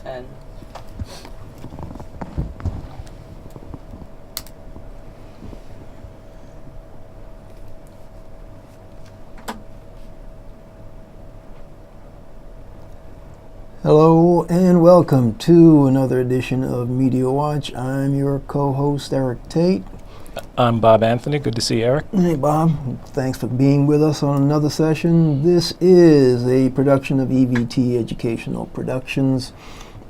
10. Hello and welcome to another edition of Media Watch. I'm your co-host Eric Tait. I'm Bob Anthony. Good to see you, Eric. Hey Bob, thanks for being with us on another session. This is a production of EVT Educational Productions,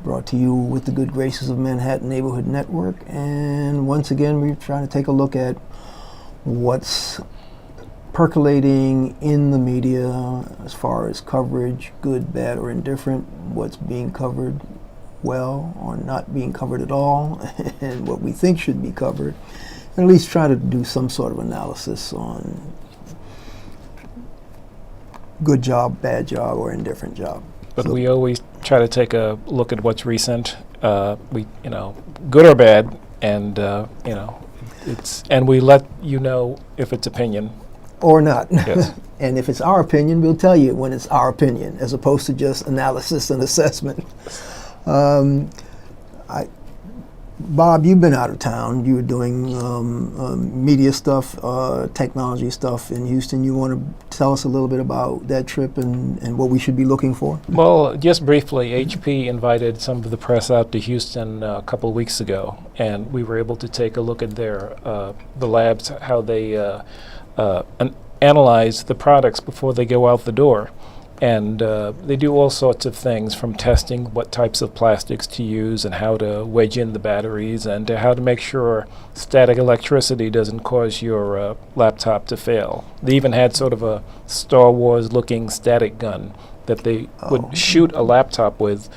brought to you with the good graces of Manhattan Neighborhood Network. And once again, we're trying to take a look at what's percolating in the media as far as coverage, good, bad, or indifferent, what's being covered well or not being covered at all, and what we think should be covered, and at least try to do some sort of analysis on good job, bad job, or indifferent job. But we always try to take a look at what's recent, good or bad, and and we let you know if it's opinion. Or not. Yes. And if it's our opinion, we'll tell you when it's our opinion, as opposed to just analysis and assessment. Bob, you've been out of town. You were doing media stuff, technology stuff in Houston. You want to tell us a little bit about that trip and what we should be looking for? Well, just briefly, HP invited some of the press out to Houston a couple of weeks ago, and we were able to take a look at the labs, how they analyze the products before they go out the door. And they do all sorts of things, from testing what types of plastics to use and how to wedge in the batteries, and to how to make sure static electricity doesn't cause your laptop to fail. They even had sort of a Star Wars looking static gun that they would shoot a laptop with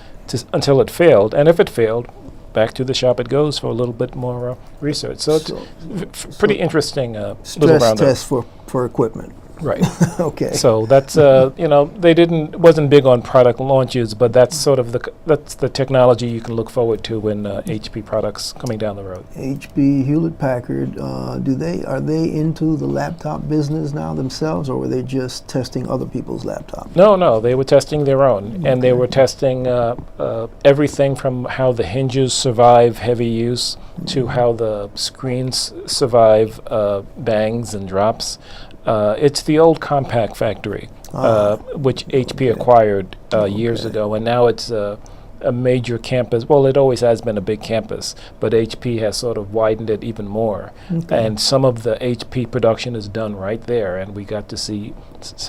until it failed. And if it failed, back to the shop it goes for a little bit more research. So it's pretty interesting little stress roundup. test for equipment. Right. Okay. So that's they wasn't big on product launches, but that's sort of that's the technology you can look forward to when HP products coming down the road. HP, Hewlett Packard, are they into the laptop business now themselves, or were they just testing other people's laptops? No, they were testing their own, and they were testing everything from how the hinges survive heavy use to how the screens survive bangs and drops. It's the old Compaq factory, which HP acquired years ago, and now it's a major campus. Well, it always has been a big campus, but HP has sort of widened it even more. Okay. And some of the HP production is done right there, and we got to see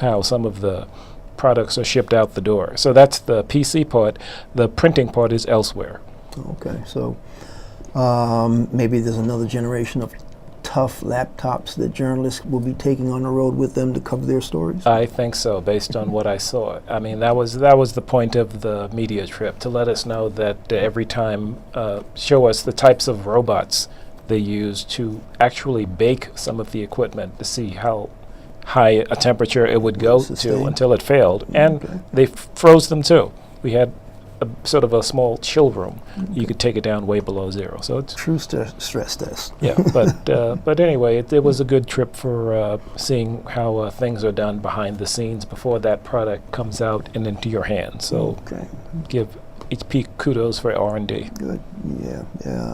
how some of the products are shipped out the door. So that's the PC part. The printing part is elsewhere. Okay, so maybe there's another generation of tough laptops that journalists will be taking on the road with them to cover their stories? I think so, based on what I saw. I mean, that was the point of the media trip, to let us know that every time show us the types of robots they use to actually bake some of the equipment to see how high a temperature it would go to until it failed. And they froze them too. We had sort of a small chill room. You could take it down way below zero. So it's true stress test. Yeah, but anyway, it was a good trip for seeing how things are done behind the scenes before that product comes out and into your hands. So give HP kudos for R&D. Good. Yeah.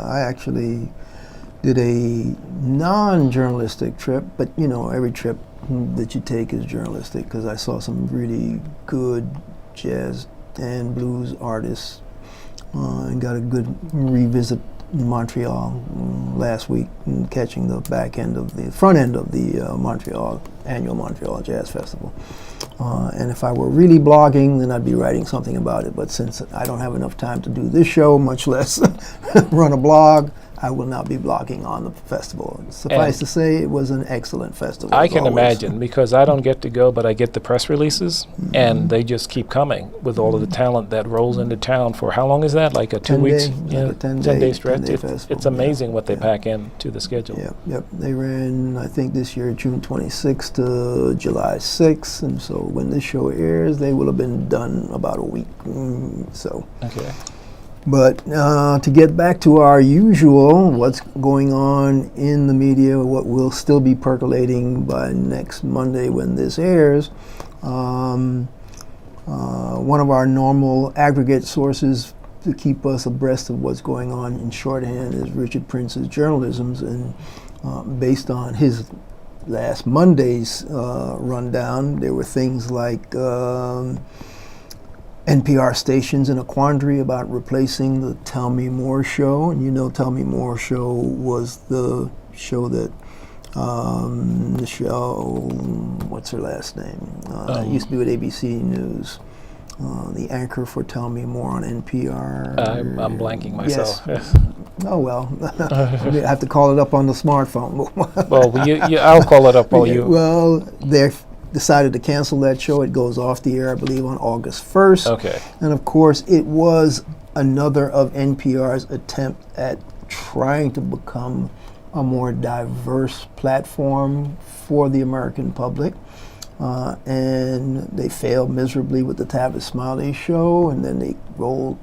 I actually did a non-journalistic trip, but every trip that you take is journalistic, because I saw some really good jazz and blues artists, and got a good revisit in Montreal last week, catching the front end of the annual Montreal Jazz Festival. And if I were really blogging, then I'd be writing something about it. But since I don't have enough time to do this show, much less run a blog, I will not be blogging on the festival. Suffice to say, it was an excellent festival. I can imagine, because I don't get to go, but I get the press releases, and they just keep coming with all of the talent that rolls into town for, how long is that? Like a 2 weeks? Like a 10-day stretch. It's amazing what they pack into the schedule. Yep. They ran, I think this year, June 26th to July 6th, and so when this show airs, they will have been done about a week. Okay. But to get back to our usual, what's going on in the media, what will still be percolating by next Monday when this airs, one of our normal aggregate sources to keep us abreast of what's going on in shorthand is Richard Prince's journalisms, and based on his last Monday's rundown, there were things like NPR stations in a quandary about replacing the Tell Me More show. And you know, Tell Me More show was the show that Michelle, what's her last name? Used to be with ABC News. The anchor for Tell Me More on NPR. I'm blanking myself. Yes. Oh, well. I have to call it up on the smartphone. Well, I'll call it up while you... Well, they've decided to cancel that show. It goes off the air, I believe, on August 1st. Okay. And, of course, it was another of NPR's attempt at trying to become a more diverse platform for the American public. And they failed miserably with the Tavis Smiley show, and then they rolled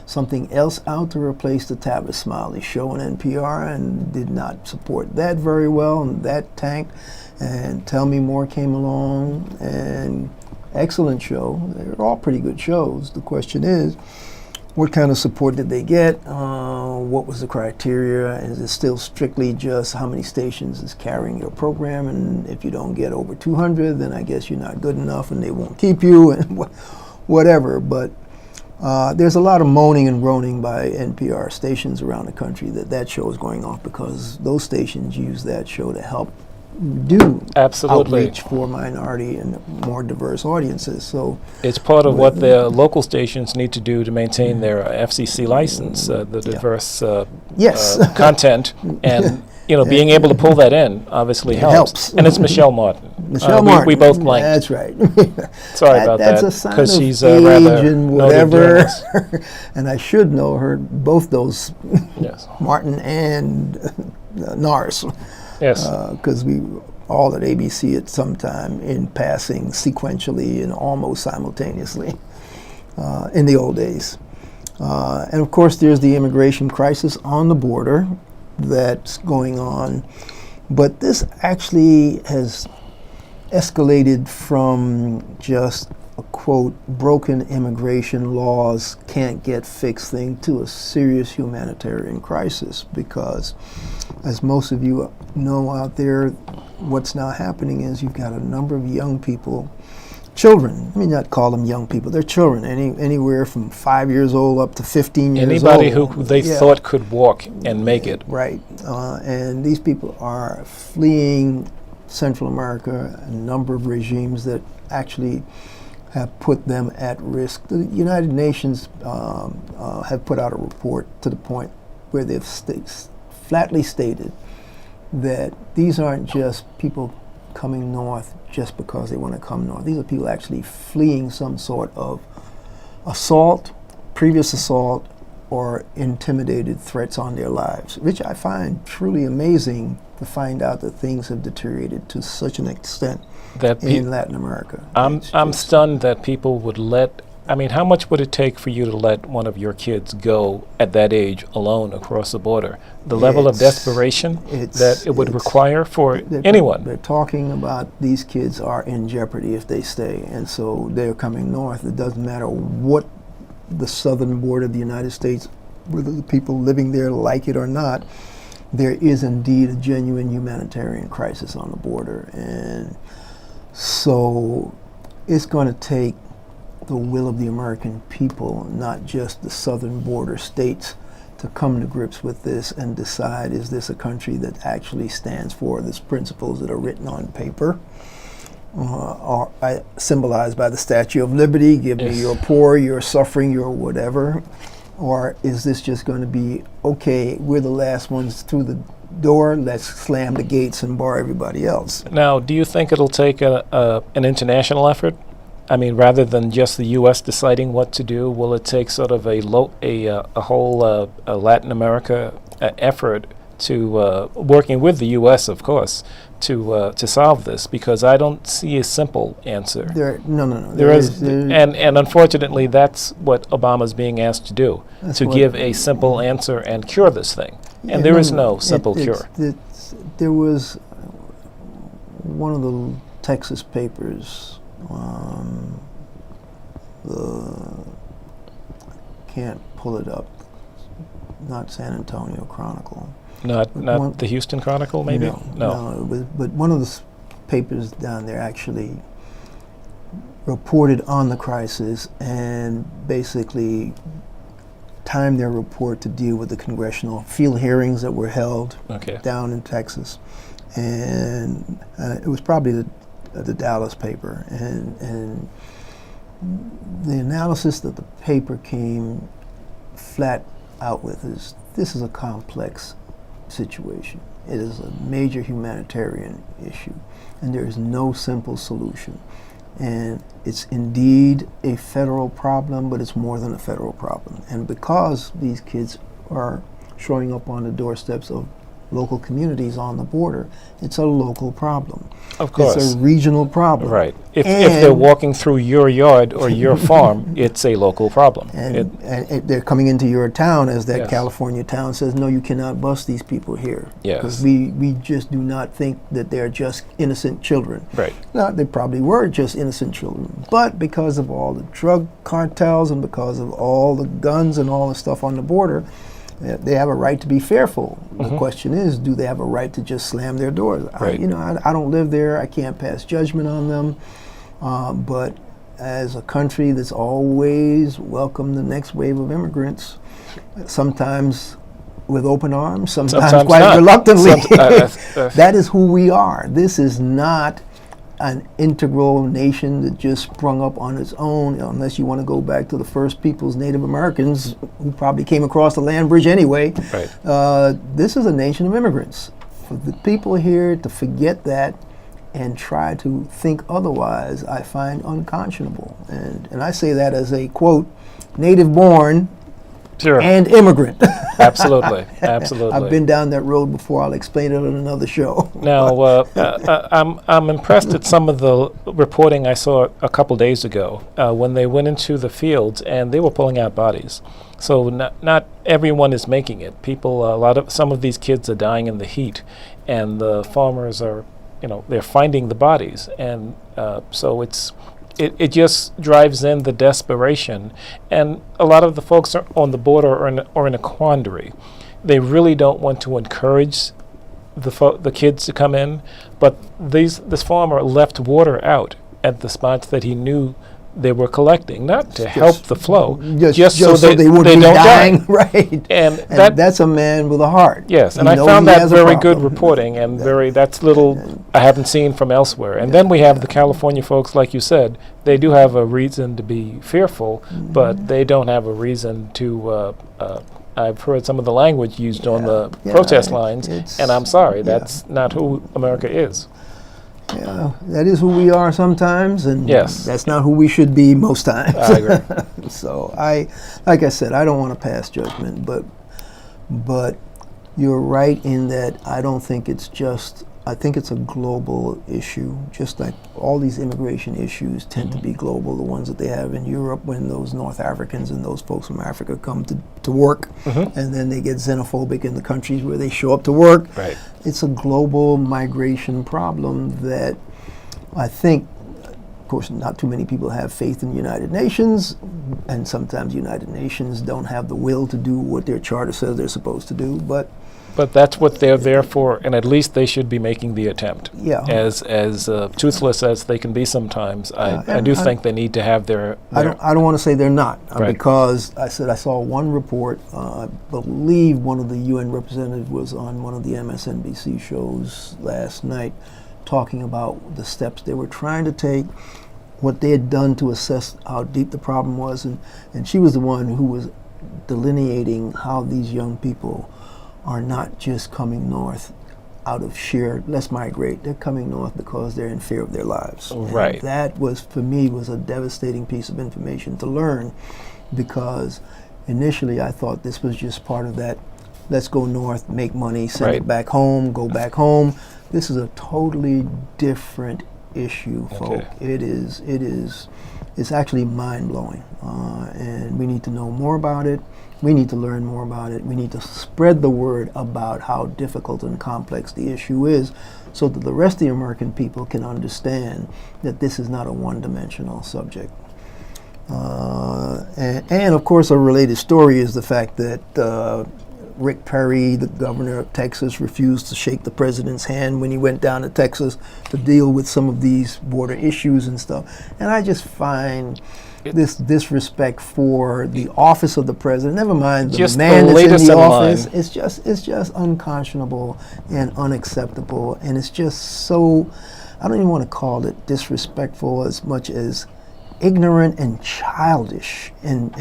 something else out to replace the Tavis Smiley show on NPR and did not support that very well, and that tanked. And Tell Me More came along, and excellent show. They're all pretty good shows. The question is, what kind of support did they get? What was the criteria? Is it still strictly just how many stations is carrying your program? And if you don't get over 200, then I guess you're not good enough and they won't keep you and whatever. But there's a lot of moaning and groaning by NPR stations around the country that show is going off because those stations use that show to help do Absolutely. outreach for minority and more diverse audiences. So it's part of what the local stations need to do to maintain their FCC license, the diverse yes. content, and being able to pull that in obviously helps. And it's Michelle Martin. Michelle Martin. We both blanked. That's right. Sorry about that's that. A sign because of she's age rather and whatever. And I should know her, both those, yes. Martin and Norris. Yes. Because we all at ABC at some time in passing sequentially and almost simultaneously in the old days. And of course there's the immigration crisis on the border that's going on. But this actually has escalated from just a quote, broken immigration laws can't get fixed thing to a serious humanitarian crisis because as most of you know out there, what's now happening is you've got a number of young people, children, let me not call them young people, they're children, anywhere from 5 years old up to 15 years Anybody old. who they thought could walk and make it. Right, and these people are fleeing Central America, a number of regimes that actually have put them at risk. The United Nations have put out a report to the point where they've flatly stated that these aren't just people coming north just because they want to come north. These are people actually fleeing some sort of assault, previous assault, or intimidated threats on their lives, which I find truly amazing to find out that things have deteriorated to such an extent that in Latin America. I'm stunned that people would let, I mean, how much would it take for you to let one of your kids go at that age alone across the border? The level of desperation that it would require for anyone. They're talking about these kids are in jeopardy if they stay, and so they're coming north. It doesn't matter what the southern border of the United States, whether the people living there like it or not, there is indeed a genuine humanitarian crisis on the border. And so it's going to take the will of the American people, not just the southern border states, to come to grips with this and decide, is this a country that actually stands for these principles that are written on paper, or symbolized by the Statue of Liberty, give me your poor, your suffering, your whatever, or is this just going to be, okay, we're the last ones through the door, let's slam the gates and bar everybody else? Now, do you think it'll take an international effort? I mean, rather than just the U.S. deciding what to do, will it take sort of a whole Latin America effort to working with the U.S., of course, to solve this? Because I don't see a simple answer. No. There is, and unfortunately, that's what Obama's being asked to do, to give a simple answer and cure this thing. Yeah, and there is no simple cure. There was one of the Texas papers, can't pull it up. Not San Antonio Chronicle. Not one- the Houston Chronicle, maybe? No. It was, but one of the papers down there actually reported on the crisis and basically timed their report to deal with the congressional field hearings that were held Okay. down in Texas. And it was probably the Dallas paper. And the analysis that the paper came flat out with is this is a complex situation. It is a major humanitarian issue, and there is no simple solution. And it's indeed a federal problem, but it's more than a federal problem. And because these kids are showing up on the doorsteps of local communities on the border, it's a local problem. Of course. It's a regional problem. Right. If they're walking through your yard or your farm, it's a local problem. And they're coming into your town, as that Yes. California town says, no, you cannot bus these people here. Yes. Because we just do not think that they're just innocent children. Right. Now, they probably were just innocent children, but because of all the drug cartels and because of all the guns and all the stuff on the border, they have a right to be fearful. The question is, do they have a right to just slam their doors? Right. I don't live there. I can't pass judgment on them. But as a country that's always welcomed the next wave of immigrants, sometimes with open arms, sometimes quite not. reluctantly. That is who we are. This is not an integral nation that just sprung up on its own, unless you want to go back to the first peoples, Native Americans, who probably came across the land bridge anyway. Right. This is a nation of immigrants. For the people here to forget that and try to think otherwise, I find unconscionable. And I say that as a, quote, native born Sure. and immigrant. Absolutely. Absolutely. I've been down that road before. I'll explain it on another show. Now, I'm impressed at some of the reporting I saw a couple days ago when they went into the fields and they were pulling out bodies. So not everyone is making it. Some of these kids are dying in the heat, and the farmers are, they're finding the bodies, and so it just drives in the desperation. And a lot of the folks are on the border are in a quandary. They really don't want to encourage the kids to come in, but this farmer left water out at the spots that he knew they were collecting, not to help the flow, just so they wouldn't be don't dying. die. Right. And that's a man with a heart. Yes, and He I knows found he that has a very good problem. reporting, and that's little I haven't seen from elsewhere. And then we have the California folks, like you said, they do have a reason to be fearful, but they don't have a reason to. I've heard some of the language used on the protest lines, and I'm sorry, that's not who America is. Yeah, that is who we are sometimes, and Yes. that's not who we should be most times. I agree. So like I said, I don't want to pass judgment, but you're right in that I don't think it's just. I think it's a global issue, just like all these immigration issues tend to be global. The ones that they have in Europe when those North Africans and those folks from Africa come to work, and then they get xenophobic in the countries where they show up to work. Right. It's a global migration problem that I think, of course, not too many people have faith in the United Nations, and sometimes United Nations don't have the will to do what their charter says they're supposed to do, but that's what they're there for, and at least they should be making the attempt. Yeah. As toothless as they can be sometimes, I do think they need to have their I don't want to say they're not, Right. because I saw one report, I believe one of the UN representatives was on one of the MSNBC shows last night talking about the steps they were trying to take, what they had done to assess how deep the problem was, and she was the one who was delineating how these young people are not just coming north out of sheer, let's migrate. They're coming north because they're in fear of their lives. Right. And that was, for me, was a devastating piece of information to learn, because initially I thought this was just part of that, let's go north, make money, send it back home, go back home. This is a totally different issue, folk. It's actually mind-blowing, and we need to know more about it. We need to learn more about it. We need to spread the word about how difficult and complex the issue is, so that the rest of the American people can understand that this is not a one-dimensional subject. And of course, a related story is the fact that Rick Perry, the governor of Texas, refused to shake the president's hand when he went down to Texas to deal with some of these border issues and stuff. And I just find this disrespect for the office of the president, never mind the man that's in the office, it's just unconscionable and unacceptable. And it's just so, I don't even want to call it disrespectful as much as ignorant and childish and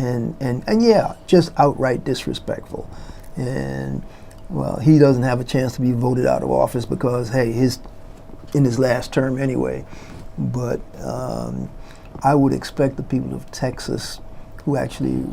yeah, just outright disrespectful. And well, he doesn't have a chance to be voted out of office because, hey, in his last term anyway. But I would expect the people of Texas who actually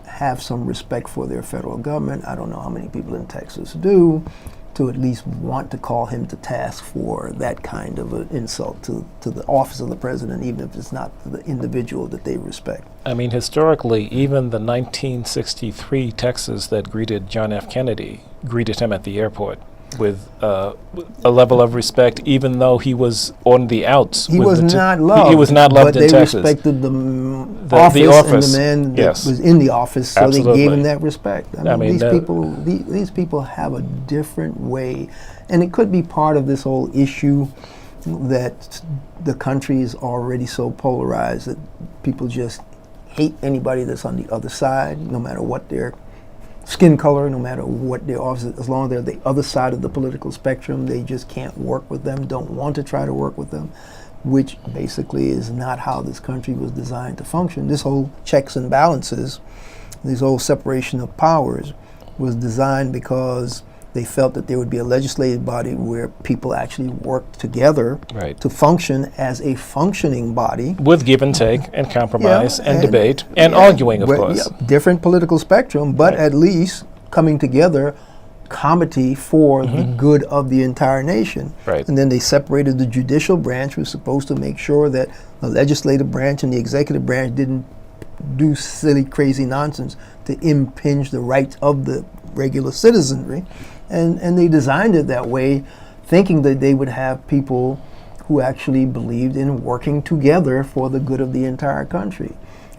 have some respect for their federal government, I don't know how many people in Texas do, to at least want to call him to task for that kind of an insult to the office of the president, even if it's not the individual that they respect. I mean, historically, even the 1963 Texas that greeted John F. Kennedy greeted him at the airport with a level of respect, even though he was on the outs. He was not loved. He was not loved in Texas. But they respected the office and the man that was in the office, so Absolutely. they gave him that respect. I mean these people have a different way, and it could be part of this whole issue that the country is already so polarized that people just hate anybody that's on the other side, no matter what their skin color, no matter what their office is, as long as they're the other side of the political spectrum, they just can't work with them, don't want to try to work with them, which basically is not how this country was designed to function. This whole checks and balances, this whole separation of powers was designed because they felt that there would be a legislative body where people actually worked together to function as a functioning body. With give and take and compromise and debate and arguing, of course. Different political spectrum, but at least coming together, comity for the good of the entire nation. And then they separated the judicial branch, who was supposed to make sure that the legislative branch and the executive branch didn't do silly, crazy nonsense to impinge the rights of the regular citizenry. And they designed it that way, thinking that they would have people who actually believed in working together for the good of the entire country.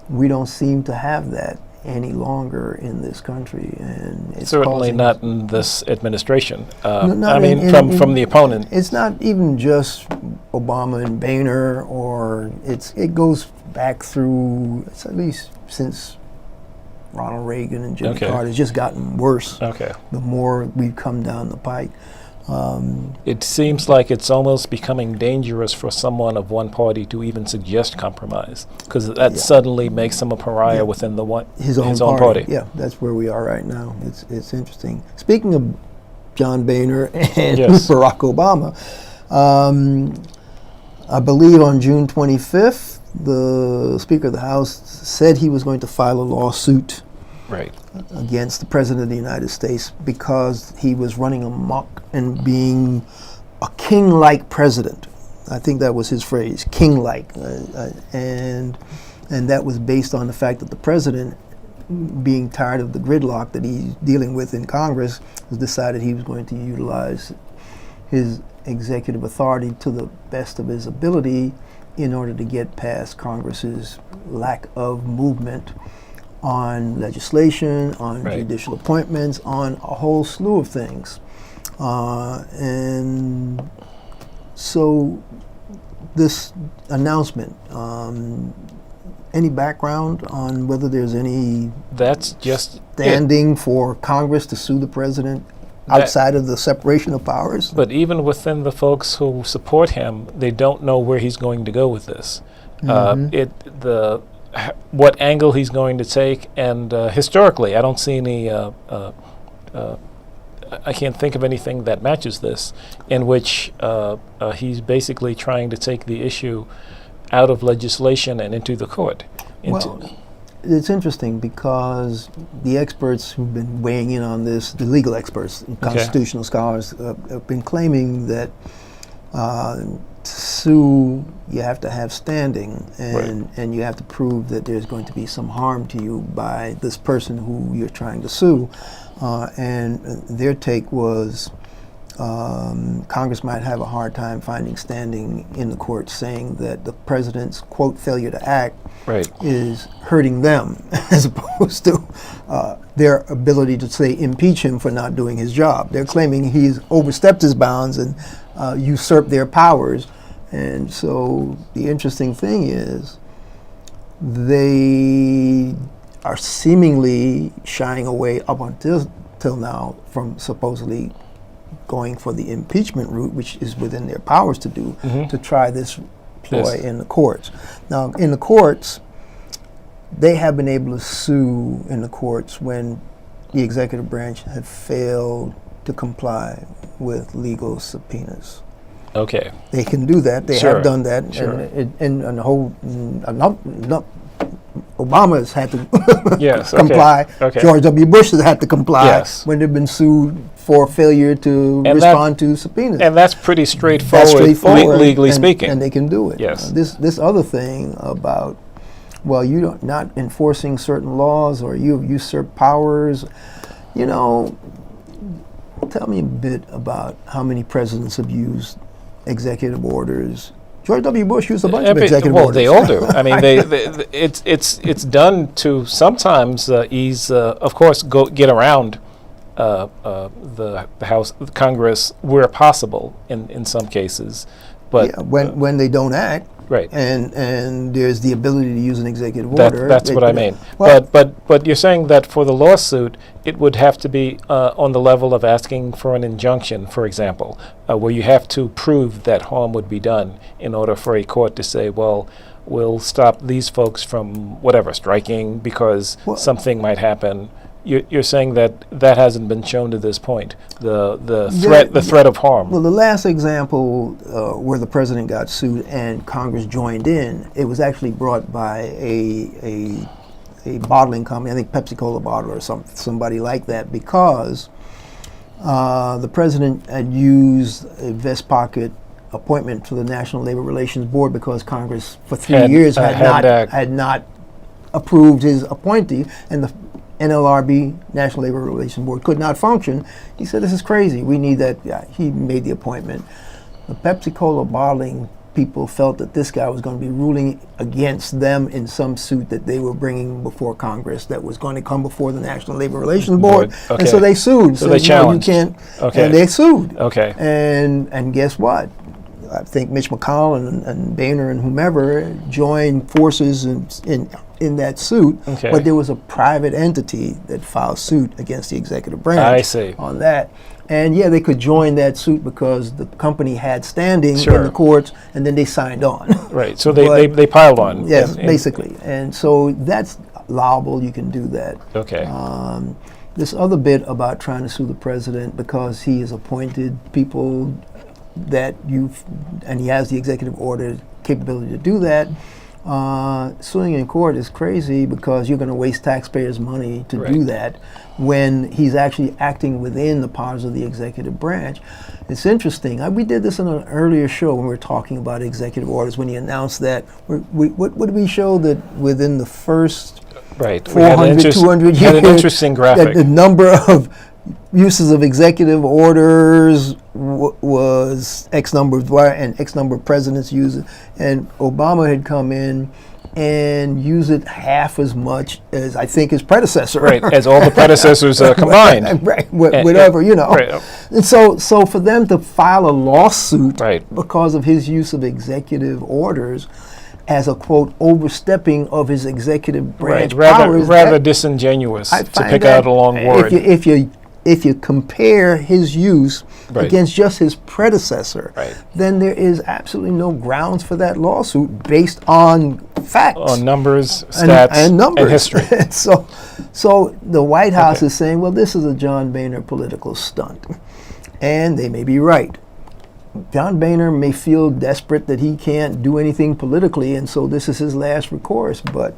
We don't seem to have that any longer in this country, and it's certainly not in this administration. I mean, from the opponent. It's not even just Obama and Boehner, or it goes back through, it's at least since Ronald Reagan and Jimmy Carter. It's just gotten worse the more we've come down the pike. It seems like it's almost becoming dangerous for someone of one party to even suggest compromise, because that suddenly makes him a pariah within his own party. Yeah, that's where we are right now. It's interesting. Speaking of John Boehner and Barack Obama, I believe on June 25th, the Speaker of the House said he was going to file a lawsuit against the President of the United States because he was running amok and being a king-like president. I think that was his phrase, king-like. And that was based on the fact that the president, being tired of the gridlock that he's dealing with in Congress, has decided he was going to utilize his executive authority to the best of his ability in order to get past Congress's lack of movement on legislation, on judicial appointments, on a whole slew of things. And so this announcement, any background on whether there's any standing for Congress to sue the president outside of the separation of powers? But even within the folks who support him, they don't know where he's going to go with this. What angle he's going to take, and historically, I don't see any. I can't think of anything that matches this, in which he's basically trying to take the issue out of legislation and into the court. It's interesting because the experts who've been weighing in on this, the legal experts, constitutional scholars, have been claiming that to sue, you have to have standing, and you have to prove that there's going to be some harm to you by this person who you're trying to sue. And their take was Congress might have a hard time finding standing in the courts saying that the president's, quote, failure to act Right. is hurting them as opposed to their ability to, say, impeach him for not doing his job. They're claiming he's overstepped his bounds and usurped their powers. And so the interesting thing is they are seemingly shying away up until now from supposedly going for the impeachment route, which is within their powers to do, to try this ploy in the courts. Now, in the courts, they have been able to sue in the courts when the executive branch had failed to comply with legal subpoenas. Okay. They can do that. They Sure. have done that. Sure. And the whole, Obama has had to Yes. comply. Okay. George W. Bush has had to comply Yes. when they've been sued for failure to And respond to subpoenas. And that's pretty straightforward, legally and, speaking. and they can do it. Yes. This other thing about, well, you don't not enforcing certain laws or you usurp powers, you know. Tell me a bit about how many presidents have used executive orders. George W. Bush used a bunch of executive orders. Well, they all do. I mean, it's done to sometimes ease, of course, get around the House, the Congress, where possible in some cases. But yeah, when they don't act, right, and there's the ability to use an executive order. That's what I mean. Well, but you're saying that for the lawsuit, it would have to be on the level of asking for an injunction, for example, where you have to prove that harm would be done in order for a court to say, well, we'll stop these folks from whatever striking because something might happen. You're saying that hasn't been shown to this point. The threat of harm. Well, the last example where the president got sued and Congress joined in, it was actually brought by a bottling company, I think Pepsi-Cola bottle or somebody like that, because the president had used a vest pocket appointment to the National Labor Relations Board because Congress for 3 years had not approved his appointee, and the NLRB, National Labor Relations Board, could not function. He said, this is crazy. We need that guy. He made the appointment. The Pepsi-Cola bottling people felt that this guy was going to be ruling against them in some suit that they were bringing before Congress that was going to come before the National Labor Relations Board. Okay. And so they sued. So they challenged. You can't. Okay. And they sued. Okay. And guess what? I think Mitch McConnell and Boehner and whomever joined forces in that suit, Okay. but there was a private entity that filed suit against the executive branch I see. on that. And yeah, they could join that suit because the company had standing Sure. in the courts, and then they signed on. Right. So they piled on. Yes, basically. And so that's allowable. You can do that. Okay. This other bit about trying to sue the president because he has appointed people that and he has the executive order capability to do that. Suing in court is crazy because you're going to waste taxpayers' money to do that when he's actually acting within the powers of the executive branch. It's interesting. We did this in an earlier show when we were talking about executive orders, when he announced that. What did we show? That within the first 400, 200 years, had an interesting graphic. That the number of uses of executive orders was X number of, and X number of presidents used it, and Obama had come in and used it half as much as I think his predecessor. Right, as all the predecessors combined. Right, whatever, you know. Right. And so for them to file a lawsuit Right. because of his use of executive orders as a, quote, overstepping of his executive branch powers. Rather disingenuous, I to find pick that out a long word. If you compare his use against just his predecessor, then there is absolutely no grounds for that lawsuit based on facts. On numbers, stats, and numbers. and history. So the White House is saying, well, this is a John Boehner political stunt. And they may be right. John Boehner may feel desperate that he can't do anything politically, and so this is his last recourse. But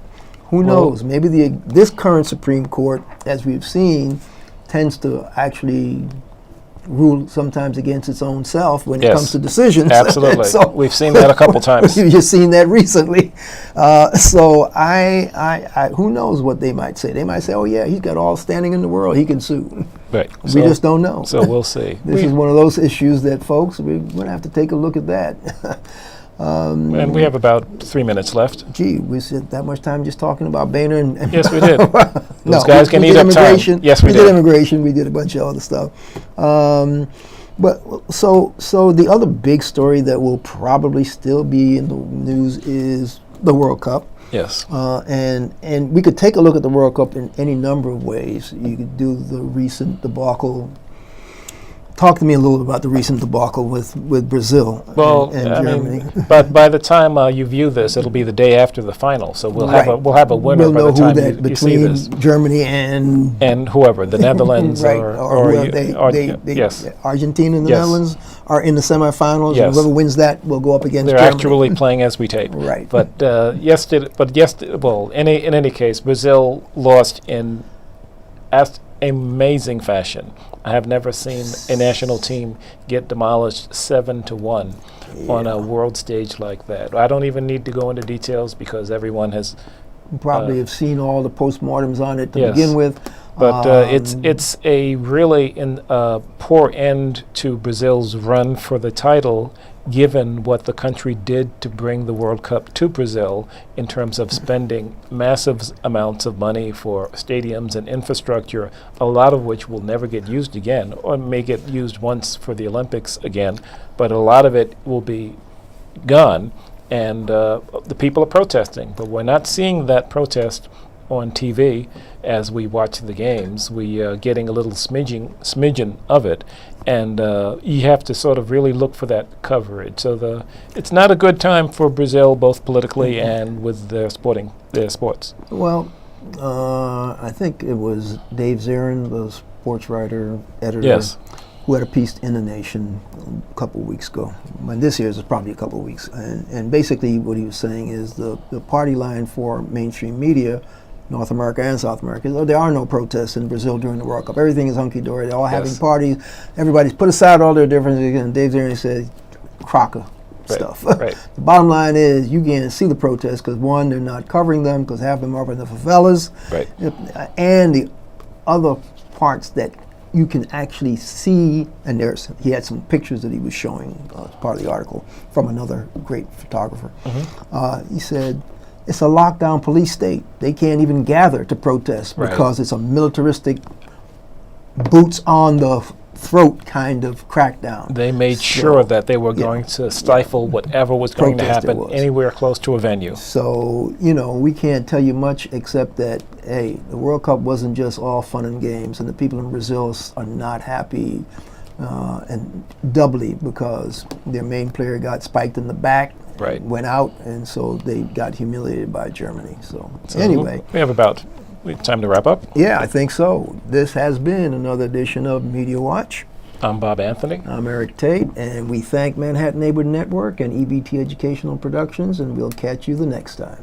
who knows? Maybe this current Supreme Court, as we've seen, tends to actually rule sometimes against its own self when it Yes. comes to decisions. Absolutely. So We've seen that a couple times. you've just seen that recently. So I who knows what they might say? They might say, "Oh yeah, he's got all standing in the world. He can sue." Right. We just don't know. So we'll see. This is one of those issues that, folks, we're going to have to take a look at that. And we have about 3 minutes left. Gee, we spent that much time just talking about Boehner and Yes, we did. no, Those guys can we eat did up time. immigration. Yes, we did did. immigration. We did a bunch of other stuff. But so the other big story that will probably still be in the news is the World Cup. Yes. And we could take a look at the World Cup in any number of ways. You could do the recent debacle. Talk to me a little bit about the recent debacle with Brazil and Germany. But by the time you view this, it'll be the day after the final. So we'll have a winner we'll by know the time who that you see this. between Germany and Whoever, the Netherlands right, or yes. Argentina and the Yes. Netherlands are in the semifinals. Yes. And whoever wins that will go up against They're Germany. actually playing as we tape. Right. But in any case, Brazil lost in amazing fashion. I have never seen a national team get demolished 7-1 on a world stage like that. I don't even need to go into details because everyone has probably have seen all the postmortems on it to yes. begin with. But it's a really poor end to Brazil's run for the title, given what the country did to bring the World Cup to Brazil in terms of spending massive amounts of money for stadiums and infrastructure, a lot of which will never get used again, or may get used once for the Olympics again, but a lot of it will be gone, and the people are protesting. But we're not seeing that protest on TV as we watch the games. We are getting a little smidgen of it, and you have to sort of really look for that coverage. So it's not a good time for Brazil, both politically and with their sports. Well, I think it was Dave Zarin, the sports writer, editor, yes. who had a piece in The Nation a couple of weeks ago. This year's is probably a couple of weeks. And basically what he was saying is the party line for mainstream media, North America and South America, there are no protests in Brazil during the World Cup. Everything is hunky-dory. They're all having parties. Everybody's put aside all their differences. And Dave Zarin said, crocker stuff. Right. The bottom line is you can't see the protests because, one, they're not covering them because half of them are up in the favelas. Right. And the other parts that you can actually see, and he had some pictures that he was showing as part of the article from another great photographer. Mm-hmm. He said, it's a lockdown police state. They can't even gather to protest because it's a militaristic, boots on the throat kind of crackdown. They made sure that they were going to stifle whatever was going to happen anywhere close to a venue. So, we can't tell you much except that, hey, the World Cup wasn't just all fun and games, and the people in Brazil are not happy, and doubly because their main player got spiked in the back, went out, and so they got humiliated by Germany. So anyway. We have about time to wrap up. Yeah, I think so. This has been another edition of Media Watch. I'm Bob Anthony. I'm Eric Tait, and we thank Manhattan Neighborhood Network and EBT Educational Productions, and we'll catch you the next time.